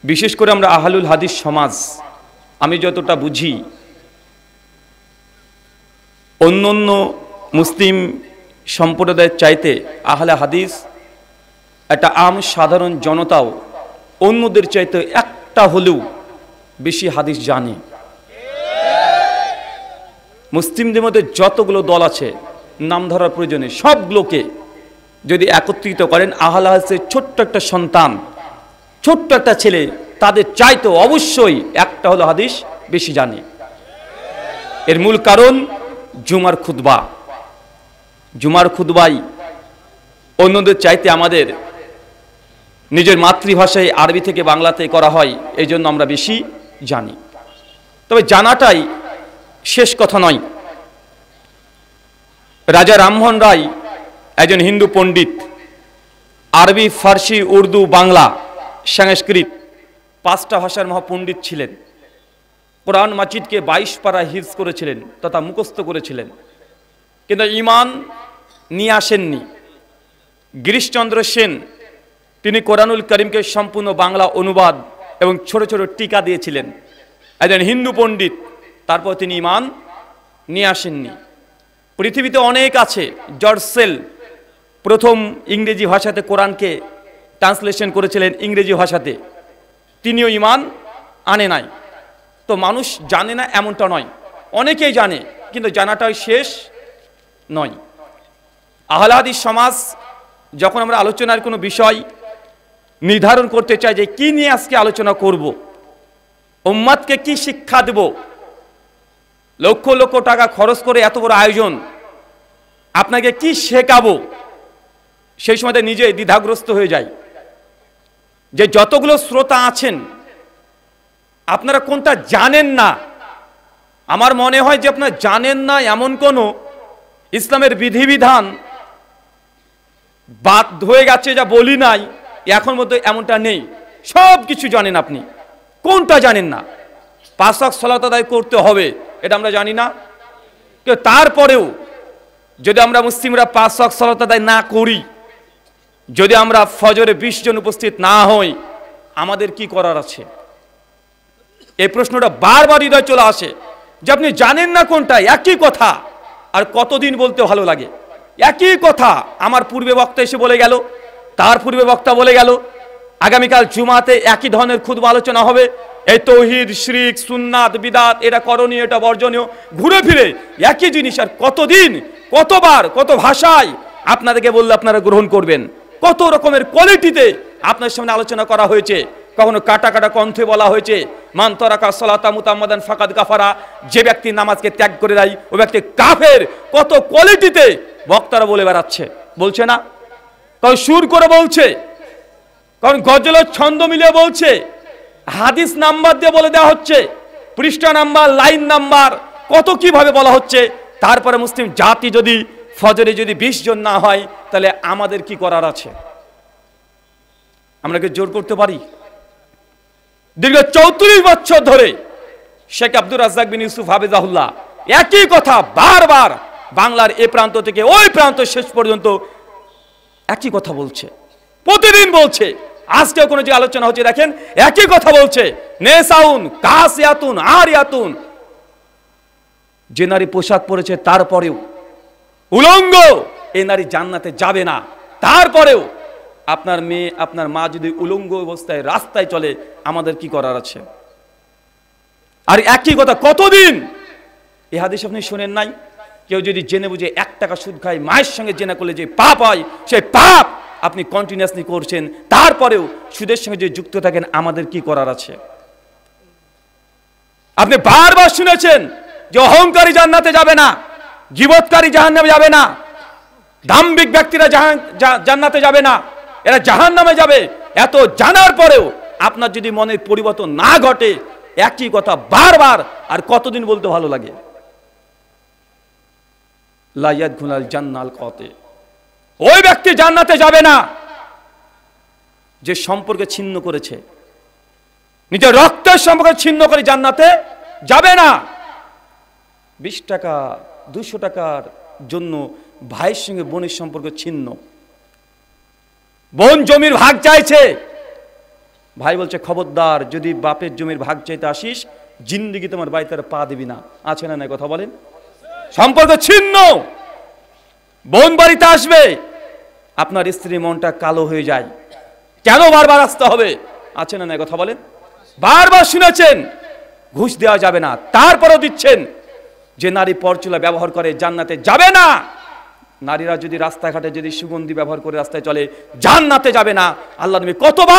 বিশেষ করে আমরা আহলুল হাদিস সমাজ, আমি যতটা বুঝি, অন্য মুসলিম সম্প্রদায়ের চাইতে আহলে হাদিস একটা সাধারণ জনতাও অন্যদের চাইতে একটা হলেও বেশি হাদিস জানে। মুসলিমদের মধ্যে যতগুলো দল আছে নাম ধরার প্রয়োজনে সবগুলোকে যদি একত্রিত করেন, আহলে হাদিসের ছোট্ট একটা সন্তান, ছোট্ট একটা ছেলে, তাদের চাইতে অবশ্যই একটা হলো হাদিস বেশি জানে। এর মূল কারণ জুমার খুতবা। জুমার খুতবাই অন্যদের চাইতে আমাদের নিজের মাতৃভাষায় আরবি থেকে বাংলাতে করা হয়, এই জন্য আমরা বেশি জানি। তবে জানাটাই শেষ কথা নয়। রাজা রামমোহন রায় একজন হিন্দু পণ্ডিত, আরবি, ফার্সি, উর্দু, বাংলা, সংস্কৃত 5টা ভাষার মহাপণ্ডিত ছিলেন। কোরআন মাজিদকে 22 পারা হিফজ করেছিলেন তথা মুখস্থ করেছিলেন, কিন্তু ঈমান নিয়ে আসেননি। গিরিশচন্দ্র সেন তিনি কোরআনুল করিমকে সম্পূর্ণ বাংলা অনুবাদ এবং ছোট ছোট টিকা দিয়েছিলেন, একজন হিন্দু পণ্ডিত, তারপর তিনি ঈমান নিয়ে আসেননি। পৃথিবীতে অনেক আছে। জর্জ সেল প্রথম ইংরেজি ভাষাতে কোরআনকে ট্রান্সলেশন করেছিলেন ইংরেজি ভাষাতে, তিনিও ঈমান আনে নাই। তো মানুষ জানে না এমনটা নয়, অনেকেই জানে, কিন্তু জানাটাই শেষ নয়। আহলে হাদিস সমাজ যখন আমরা আলোচনার কোনো বিষয় নির্ধারণ করতে চাই যে কি নিয়ে আজকে আলোচনা করব, উম্মাদকে কি শিক্ষা দেব, লক্ষ লক্ষ টাকা খরচ করে এত বড় আয়োজন, আপনাকে কি শেখাবো, সেই সময় নিজে দ্বিধাগ্রস্ত হয়ে যায় যে যতগুলো শ্রোতা আছেন আপনারা কোনটা জানেন না। আমার মনে হয় যে আপনারা জানেন না এমন কোনো ইসলামের বিধিবিধান বাদ হয়ে গেছে যা বলি নাই, এখন মধ্যে এমনটা নেই। সব কিছু জানেন আপনি, কোনটা জানেন না? 5 ওয়াক্ত সালাত আদায় করতে হবে এটা আমরা জানি না, কিন্তু তারপরেও যদি আমরা মুসলিমরা 5 ওয়াক্ত সালাত আদায় না করি, যদি আমরা ফজরে 20 জন উপস্থিত না হই, আমাদের কি করার আছে? এই প্রশ্নটা বারবার হৃদয় চলে আসে যে আপনি জানেন না কোনটা। একই কথা আর কতদিন বলতে ভালো লাগে, একই কথা। আমার পূর্বে বক্তা এসে বলে গেল, তার পূর্বে বক্তা বলে গেল, আগামীকাল জুমাতে একই ধরনের খুতবা আলোচনা হবে। এই তৌহিদ, শিরক, সুন্নাত, বিদাত, এটা করণীয়, এটা বর্জনীয়, ঘুরে ফিরে একই জিনিস। আর কতদিন, কতবার, কত ভাষায় আপনাদেরকে বললে আপনারা গ্রহণ করবেন? কত রকমের কোয়ালিটিতে আপনার সামনে আলোচনা করা হয়েছে। কখনো কাটা কাটা কণ্ঠে বলা হয়েছে, মান তারাকা সালাতা মুতাম্মাদান ফাকাদ কাফারা, যে ব্যক্তি নামাজকে ত্যাগ করে দেয় ওই ব্যক্তি কাফের। কত কোয়ালিটিতে বক্তারা বলে বেড়াচ্ছে, বলছে না? কারণ সুর করে বলছে, কারণ গজলের ছন্দ মিলিয়ে বলছে, হাদিস নাম্বার দিয়ে বলে দেওয়া হচ্ছে, পৃষ্ঠা নাম্বার, লাইন নাম্বার, কত কিভাবে বলা হচ্ছে। তারপরে মুসলিম জাতি যদি ফজরে যদি 20 জন না হয়, তাহলে আমাদের কি করার আছে? আমরা কি জোর করতে পারি? দীর্ঘ 34 বছর ধরে শেখ আব্দুর রাজ্জাক বিন ইউসুফ হাফিজাহুল্লাহ একই কথা বারবার বাংলার এ প্রান্ত থেকে ওই প্রান্ত শেষ পর্যন্ত একই কথা বলছে, প্রতিদিন বলছে। আজকেও কোনো যে আলোচনা হচ্ছে দেখেন একই কথা বলছে, নেসাউন কাসিয়াতুন আরিয়াতুন। যে নারী পোশাক পরেছে তারপরেও উলঙ্গ, এই নারী জান্নাতে যাবে না। তারপরেও আপনার মেয়ে, আপনার মা যদি উলঙ্গ অবস্থায় রাস্তায় চলে, আমাদের কি করার আছে? আর একই কথা কতদিন? এই হাদিস আপনি শোনেন নাই? কেউ যদি জেনে বুঝে 1 টাকা সুদ খায়, মায়ের সঙ্গে জেনা করলে যে পাপ হয়, সেই পাপ আপনি কন্টিনিউয়াসলি করছেন, তারপরেও সুদের সঙ্গে যে যুক্ত থাকেন, আমাদের কি করার আছে? আপনি বারবার শুনেছেন যে অহংকারী জান্নাতে যাবে না, গীবতকারী জাহান্নামে যাবে না, দাম্ভিক ব্যক্তিরা জান্নাতে যাবে না, এরা জাহান্নামে যাবে। এত জানার পরেও আপনার যদি মনের পরিবর্তন না ঘটে, একই কথা বারবার আর কতদিন বলতে ভালো লাগে? লা ইয়াদখুলুল জান্নাল কাতে, ওই ব্যক্তি জান্নাতে যাবে না যে সম্পর্কে ছিন্ন করেছে, নিজের রক্তের সম্পর্কে ছিন্ন করে জান্নাতে যাবে না। 20 টাকা 200 টাকার জন্য ভাইয়ের সঙ্গে বোনের সম্পর্ক ছিন্ন, বোন জমির ভাগ চাইছে, ভাই বলছে খবরদার, যদি বাপের জমির ভাগ চাইতে আসিস জিন্দিগি তোমার বাড়িতে আর পা দিবি না। আছে না নাই কথা বলেন? সম্পর্ক ছিন্ন। বোন বাড়িতে আসবে, আপনার স্ত্রীর মনটা কালো হয়ে যায়, কেন বারবার আসতে হবে? আছে না নাই কথা বলেন? বারবার শুনেছেন ঘুষ দেওয়া যাবে না, তারপরেও দিচ্ছেন। যে নারী পরচুলা ব্যবহার করে জান্নাতে যাবে না। নারীরা যদি রাস্তাঘাটে যদি সুগন্ধি ব্যবহার করে রাস্তায় চলে জান্নাতে যাবে না। আল্লাহ নবী কতবার